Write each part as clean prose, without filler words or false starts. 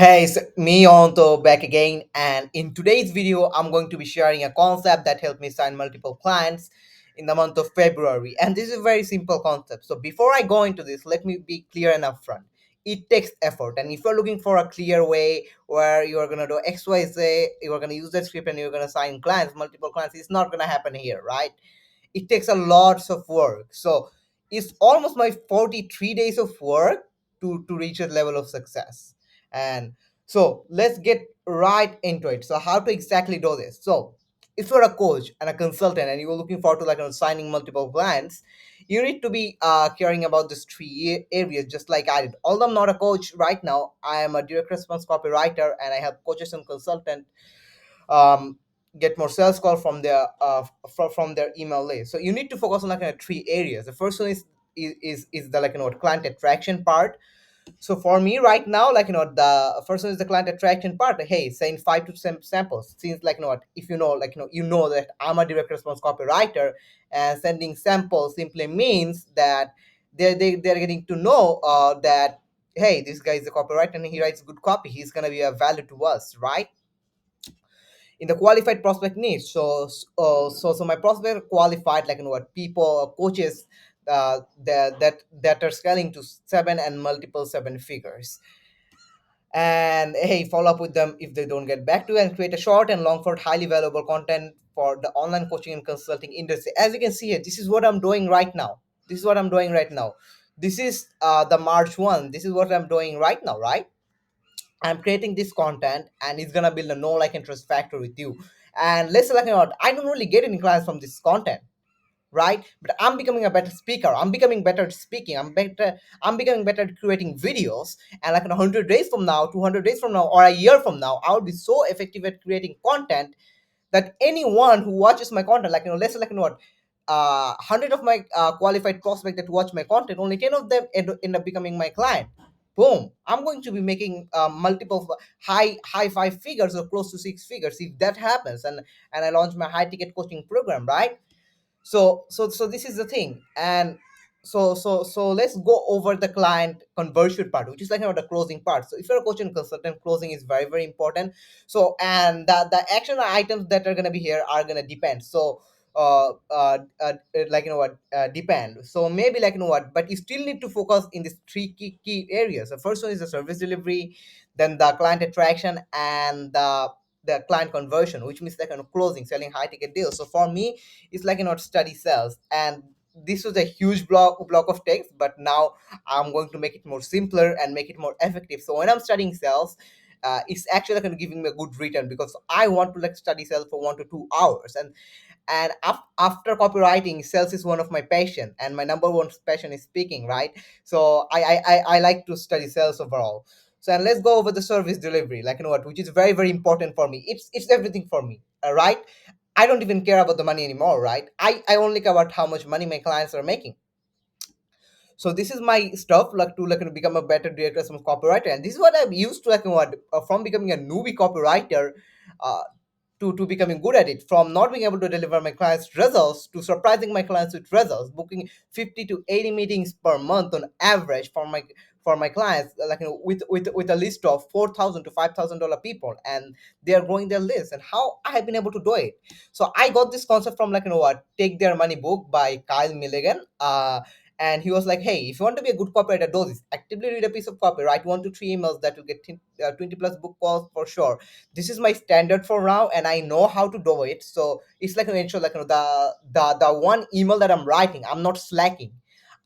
Hey, it's me Onto back again, and in today's video, I'm going to be sharing a concept that helped me sign multiple clients in the month of February. And this is a very simple concept. So before I go into this, let me be clear and upfront. It takes effort, and if you're looking for a clear way where you're gonna do X, Y, Z, you're gonna use that script and you're gonna sign clients, multiple clients, it's not gonna happen here, right? It takes a lots of work. So it's almost my 43 days of work to reach a level of success. And so let's get right into it. So how to exactly do this? So if you're a coach and a consultant and you're looking forward to signing multiple clients, you need to be caring about these three areas just like I did. Although I'm not a coach right now, I am a direct response copywriter and I help coaches and consultants um, get more sales call from their from their email list. So you need to focus on three areas. The first one is the client attraction part. So for me right now, the first one is the client attraction part. Hey, saying 5 to 10 samples. Since if you know that I'm a direct response copywriter, and sending samples simply means that they're getting to know that hey, this guy is a copywriter and he writes good copy. He's gonna be a value to us, right? In the qualified prospect niche. So my prospect qualified what people coaches that are scaling to seven and multiple seven figures. And hey, follow up with them if they don't get back to you, and create a short and long for highly valuable content for the online coaching and consulting industry. As you can see here, this is what I'm doing right now. This is what I'm doing right now. This is the March 1. This is what I'm doing right now, right? I'm creating this content and it's gonna build a know like interest factor with you. And let's say I don't really get any clients from this content, right? But I'm becoming a better speaker. I'm becoming better at speaking. I'm becoming better at creating videos. And in 100 days from now, 200 days from now, or a year from now, I will be so effective at creating content that anyone who watches my content, let's say 100 of my qualified prospects that watch my content, only 10 of them end up becoming my client. Boom, I'm going to be making multiple high five figures or close to six figures if that happens. And I launch my high ticket coaching program, right? So this is the thing. And so let's go over the client conversion part, which is the closing part. So if you're a coach and consultant, closing is very very important. So and the action items that are going to be here are going to depend. So depend. So maybe but you still need to focus in these three key areas. The first one is the service delivery, then the client attraction, and the client conversion, which means closing, selling high ticket deals. So for me, it's study sales. And this was a huge block of text, but now I'm going to make it more simpler and make it more effective. So when I'm studying sales, it's actually giving me a good return because I want to study sales for 1 to 2 hours. And after copywriting, sales is one of my passion, and my number one passion is speaking, right? So I like to study sales overall. So and let's go over the service delivery, which is very very important for me. It's everything for me, right? I don't even care about the money anymore, right? I only care about how much money my clients are making. So this is my stuff to become a better director, some copywriter. And this is what I'm used to from becoming a newbie copywriter uh, to becoming good at it, from not being able to deliver my clients results to surprising my clients with results, booking 50 to 80 meetings per month on average for my clients, with a list of 4,000 to $5,000 people, and they are growing their list. And how I have been able to do it. So I got this concept from Take Their Money book by Kyle Milligan. And he was like, hey, if you want to be a good copywriter, do this: actively read a piece of copy, write 1 to 3 emails that will get 20 plus book calls for sure. This is my standard for now, and I know how to do it. So it's like an intro, the one email that I'm writing, I'm not slacking.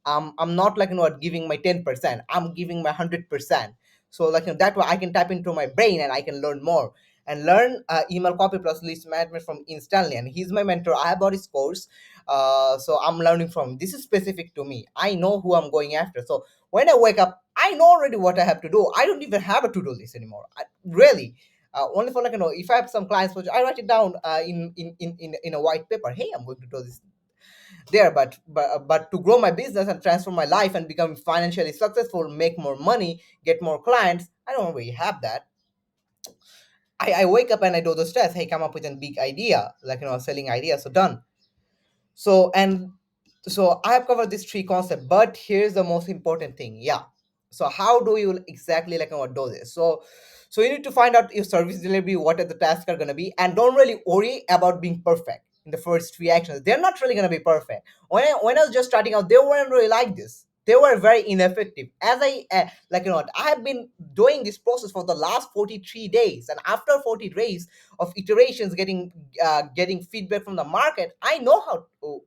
I'm not giving my 10%, I'm giving my 100%. So that way I can tap into my brain and I can learn more, and learn email copy plus list management from instantly. And he's my mentor. I have bought his course. So I'm learning from, this is specific to me. I know who I'm going after. So when I wake up, I know already what I have to do. I don't even have a to-do list anymore. Really, only for if I have some clients project, I write it down in a white paper. Hey, I'm going to do this there. But to grow my business and transform my life and become financially successful, make more money, get more clients, I don't really have that. I wake up and I do the stress. Hey, come up with a big idea, selling idea. So done. So I have covered this three concept, but here's the most important thing. Yeah. So how do you exactly like what do this? So you need to find out your service delivery, what are the tasks are going to be, and don't really worry about being perfect in the first three actions. They're not really going to be perfect. When I was just starting out, they weren't really like this. They were very ineffective. As I like what, I have been doing this process for the last 43 days, and after 40 days of iterations, getting feedback from the market, I know how to,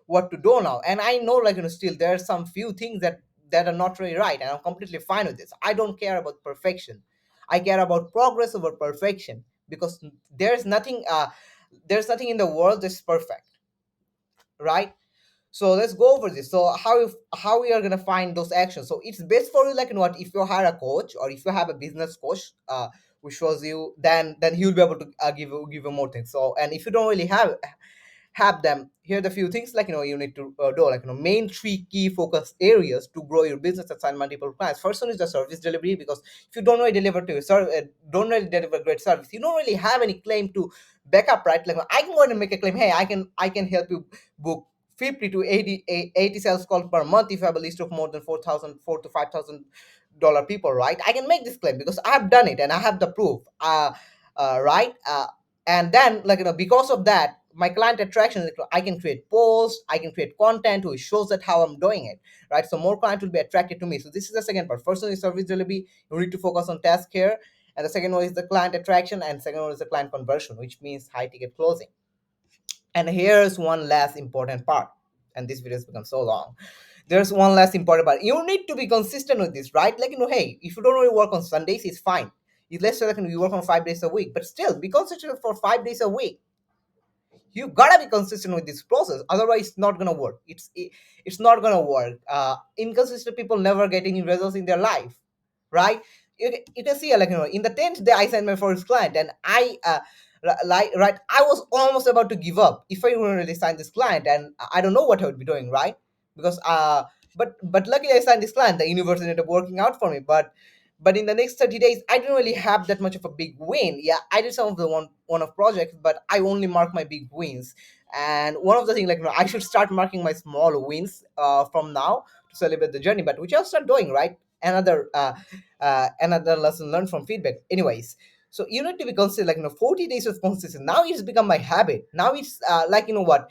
what to do now. And I know still there are some few things that are not really right, and I'm completely fine with this. I don't care about perfection. I care about progress over perfection, because there's nothing in the world that's perfect, right? So let's go over this. So how we are gonna find those actions? So it's best for you, what, if you hire a coach or if you have a business coach, which shows you, then he'll be able to give you more things. So, and if you don't really have them, here are the few things, you need to do, main three key focus areas to grow your business and sign multiple clients. First one is the service delivery, because if you don't really deliver to your don't really deliver great service, you don't really have any claim to back up, right? Like, I can go ahead and make a claim, hey, I can help you book 50 to 80 sales calls per month if you have a list of more than 4 to 5,000 dollar people, right? I can make this claim because I have done it and I have the proof, right? And then, because of that, my client attraction, I can create posts, I can create content which shows that how I'm doing it, right? So more clients will be attracted to me. So this is the second part. First one is service delivery. You need to focus on task here, and the second one is the client attraction, and second one is the client conversion, which means high ticket closing. And here's one last important part, and this video has become so long. There's one last important part. You need to be consistent with this, right? Hey, if you don't really work on Sundays, it's fine. Let's say you work on 5 days a week, but still be consistent for 5 days a week. You gotta be consistent with this process, otherwise it's not gonna work. It's not gonna work. Inconsistent people never get any results in their life, right? You can see, in the 10th day I signed my first client, and right, I was almost about to give up if I wouldn't really sign this client, and I don't know what I would be doing, right? Because but luckily I signed this client. The universe ended up working out for me. But in the next 30 days, I didn't really have that much of a big win. Yeah, I did some of the one of projects, but I only mark my big wins. And one of the things, I should start marking my small wins from now to celebrate the journey. But which I'll start doing, right? Another lesson learned from feedback. Anyways, so you need to be consistent. 40 days of consistency. Now it's become my habit. Now it's what,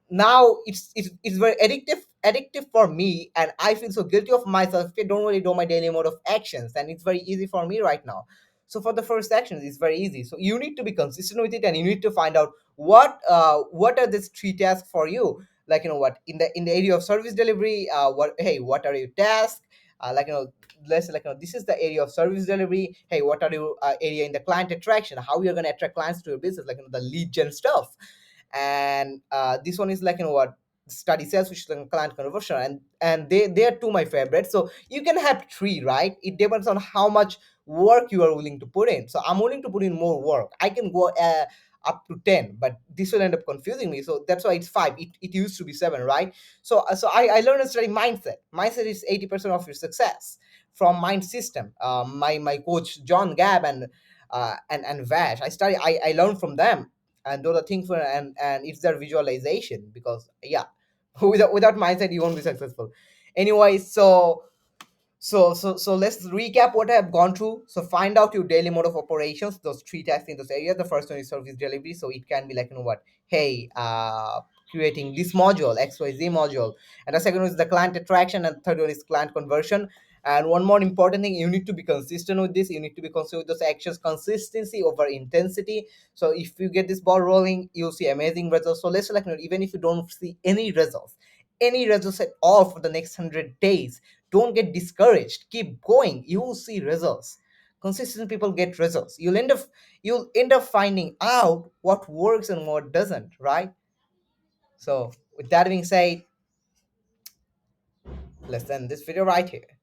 now it's very addictive for me, and I feel so guilty of myself if I don't really do my daily mode of actions, and it's very easy for me right now. So for the first actions, it's very easy. So you need to be consistent with it, and you need to find out what are these three tasks for you. What, in the area of service delivery, what are your tasks, let's say, this is the area of service delivery. Hey, what are your area in the client attraction, how you're going to attract clients to your business, the lead gen stuff. And this one is what, study sales, which is client conversion, and they are two my favorites. So you can have three, right? It depends on how much work you are willing to put in. So I'm willing to put in more work. I can go up to 10, but this will end up confusing me, so that's why it's five. It used to be seven, right? So I learned a study mindset is 80% of your success, from Mind System. My coach John Gab and Vash, I learned from them, and those are things for, and it's their visualization, because yeah, without mindset you won't be successful. Anyway, so let's recap what I have gone through. So find out your daily mode of operations, those three tasks in those areas. The first one is service delivery. So it can be what, hey, creating this module, XYZ module. And the second one is the client attraction, and third one is client conversion. And one more important thing, you need to be consistent with this. You need to be consistent with those actions, consistency over intensity. So if you get this ball rolling, you'll see amazing results. So let's say, even if you don't see any results at all for the next 100 days, don't get discouraged. Keep going. You will see results. Consistent people get results. You'll end up finding out what works and what doesn't, right? So with that being said, let's end this video right here.